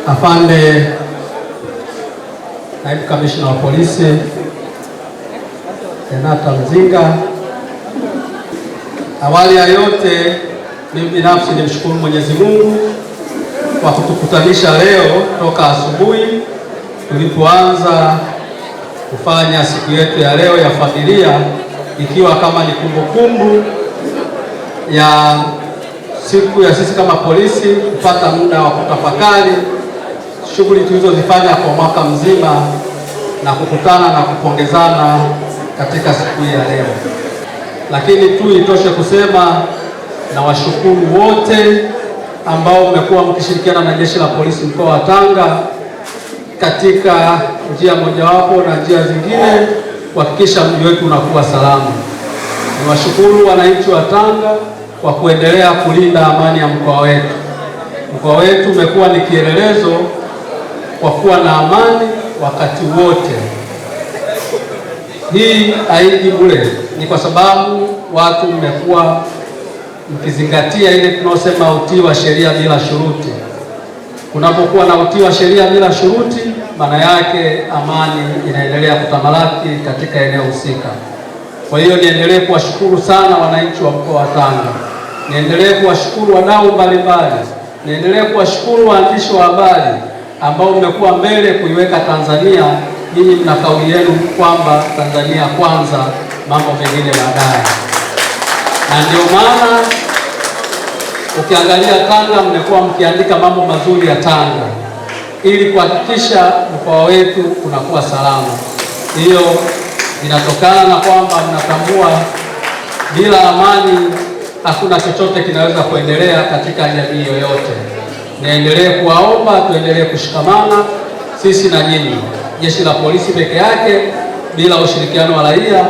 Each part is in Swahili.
Afande Naibu Kamishna wa Polisi Renata Mzinga, awali ya yote mimi binafsi nimshukuru Mwenyezi Mungu kwa kutukutanisha leo toka asubuhi tulipoanza kufanya siku yetu ya leo ya familia, ikiwa kama ni kumbukumbu ya siku ya sisi kama polisi kupata muda wa kutafakari shughuli tulizozifanya kwa mwaka mzima na kukutana na kupongezana katika siku hii ya leo. Lakini tu itoshe kusema na washukuru wote ambao mmekuwa mkishirikiana na Jeshi la Polisi mkoa wa Tanga katika njia mojawapo na njia zingine kuhakikisha mji wetu unakuwa salama. Niwashukuru wananchi wa Tanga kwa kuendelea kulinda amani ya mkoa wetu. Mkoa wetu umekuwa ni kielelezo kwa kuwa na amani wakati wote. Hii haiji bure, ni kwa sababu watu mmekuwa mkizingatia ile tunaosema utii wa sheria bila shuruti. Kunapokuwa na utii wa sheria bila shuruti, maana yake amani inaendelea kutamalaki katika eneo husika. Kwa hiyo niendelee kuwashukuru sana wananchi wa mkoa wa Tanga, niendelee kuwashukuru wadau mbalimbali, niendelee kuwashukuru waandishi wa habari ambao mmekuwa mbele kuiweka Tanzania. Nyinyi mna kauli yenu kwamba Tanzania kwanza, mambo mengine baadaye, na ndio maana ukiangalia Tanga mmekuwa mkiandika mambo mazuri ya Tanga ili kuhakikisha mkoa wetu unakuwa salama. Hiyo inatokana na kwamba mnatambua bila amani hakuna chochote kinaweza kuendelea katika jamii yoyote. Niendelee kuwaomba tuendelee kushikamana sisi na nyinyi. Jeshi la Polisi peke yake bila ushirikiano wa raia,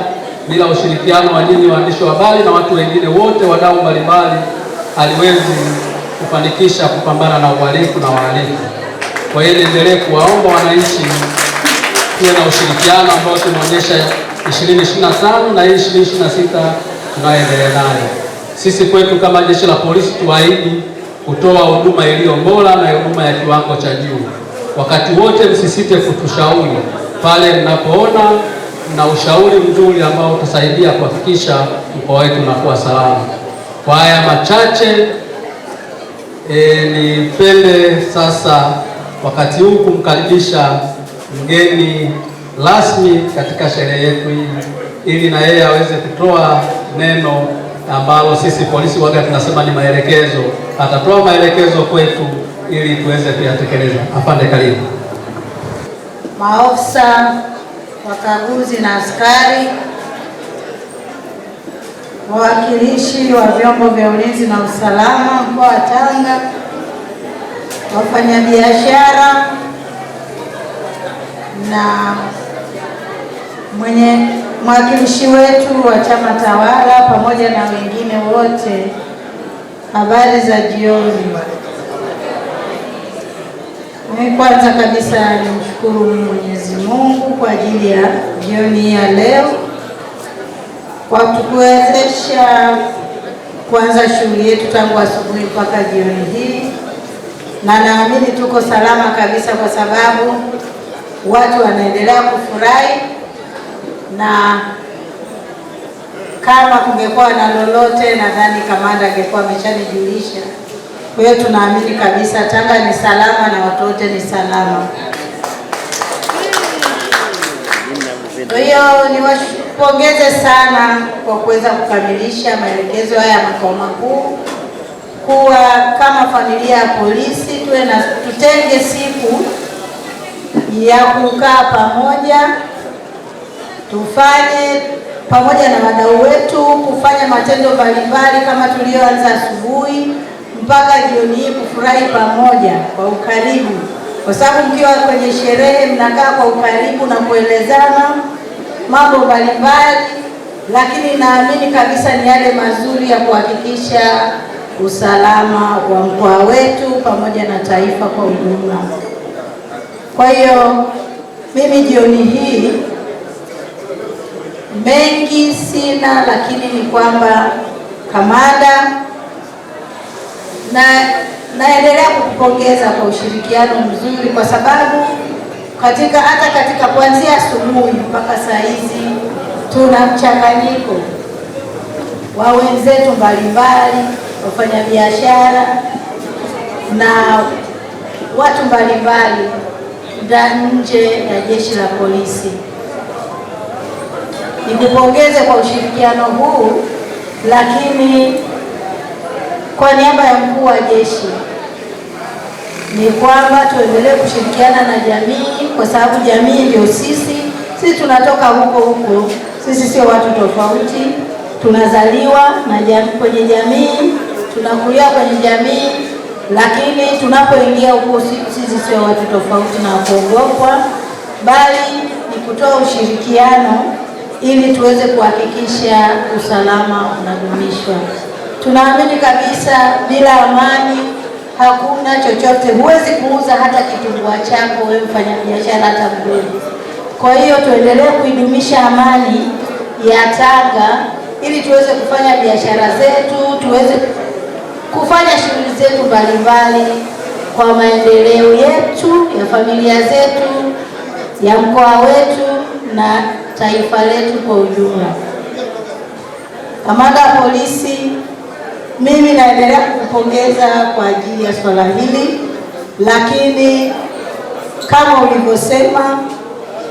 bila ushirikiano wa nyinyi waandishi wa habari na watu wengine wote, wadau mbalimbali, haliwezi kufanikisha kupambana na uhalifu na wahalifu. Kwa hiyo niendelee kuwaomba wananchi tuwe na ushirikiano ambao tunaonyesha 2025 na hii 2026 tunaendelea nayo. Sisi kwetu kama Jeshi la Polisi tuahidi kutoa huduma iliyo bora na huduma ya kiwango cha juu. Wakati wote msisite kutushauri pale mnapoona na ushauri mzuri ambao utasaidia kuhakikisha mkoa wetu unakuwa salama. Kwa haya machache nipende sasa wakati huu kumkaribisha mgeni rasmi katika sherehe yetu hii ili na yeye aweze kutoa neno ambalo sisi polisi waga tunasema ni maelekezo. Atatoa maelekezo kwetu ili tuweze kuyatekeleza. Afande, karibu. Maofisa wakaguzi na askari, wawakilishi wa vyombo vya ulinzi na usalama mkoa wa Tanga, wafanyabiashara na mwakilishi wetu wa chama tawala pamoja na wengine wote, habari za jioni. Mimi kwanza kabisa nimshukuru Mwenyezi Mungu kwa ajili ya jioni ya leo kwa kutuwezesha kuanza shughuli yetu tangu asubuhi mpaka jioni hii, na naamini tuko salama kabisa kwa sababu watu wanaendelea kufurahi, na kama kungekuwa na lolote nadhani kamanda angekuwa ameshanijulisha. Kwa hiyo tunaamini kabisa Tanga ni salama na watu wote ni salama. Kwa hiyo niwapongeze sana kwa kuweza kukamilisha maelekezo haya makao makuu, kuwa kama familia ya polisi tutenge siku ya kukaa pamoja, tufanye pamoja na wadau wetu kufanya matendo mbalimbali kama tulioanza asubuhi mpaka jioni hii, kufurahi pamoja kwa ukaribu, kwa sababu mkiwa kwenye sherehe mnakaa kwa ukaribu na kuelezana mambo mbalimbali, lakini naamini kabisa ni yale mazuri ya kuhakikisha usalama wa mkoa wetu pamoja na taifa kwa ujumla. Kwa hiyo mimi jioni hii mengi sina, lakini ni kwamba kamanda na naendelea kukupongeza kwa ushirikiano mzuri, kwa sababu hata katika kuanzia asubuhi mpaka saa hizi tuna mchanganyiko wa wenzetu mbalimbali, wafanyabiashara na watu mbalimbali nje ya jeshi la polisi. Nikupongeze kwa ushirikiano huu, lakini kwa niaba ya mkuu wa jeshi ni kwamba tuendelee kushirikiana na jamii, kwa sababu jamii ndio sisi. Sisi tunatoka huko, sisi sio watu tofauti, tunazaliwa na kwenye jamii, tunakulia kwenye jamii, lakini tunapoingia huko sisi sio watu tofauti na kuogopwa, bali ni kutoa ushirikiano ili tuweze kuhakikisha usalama unadumishwa. Tunaamini kabisa bila amani hakuna chochote. Huwezi kuuza hata kitumbua chako wewe mfanyabiashara hata mdogo. Kwa hiyo tuendelee kuidumisha amani ya Tanga ili tuweze kufanya biashara zetu, tuweze kufanya shughuli zetu mbalimbali kwa maendeleo yetu, ya familia zetu, ya mkoa wetu na taifa letu kwa ujumla. Kamanda wa polisi, mimi naendelea kukupongeza kwa ajili ya swala hili, lakini kama ulivyosema,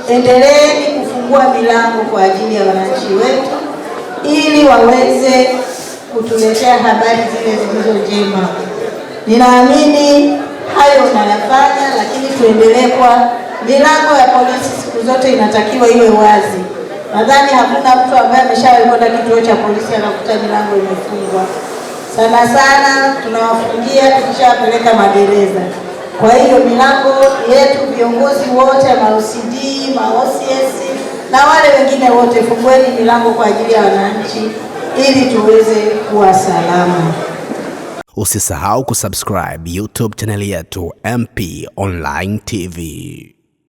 endeleeni kufungua milango kwa ajili ya wananchi wetu ili waweze kutuletea habari zile zilizo njema. Ninaamini hayo unayafanya, lakini tuendelee kwa milango ya polisi siku zote inatakiwa iwe wazi. Nadhani hakuna mtu ambaye ameshawahi kwenda kituo cha polisi anakuta milango imefungwa. Sana tunawafungia tukishawapeleka magereza. Kwa hiyo milango yetu, viongozi wote, ma-OCD, ma-OCS na wale wengine wote, fungueni milango kwa ajili ya wananchi ili tuweze kuwa salama. Usisahau kusubscribe YouTube channel yetu MP Online TV.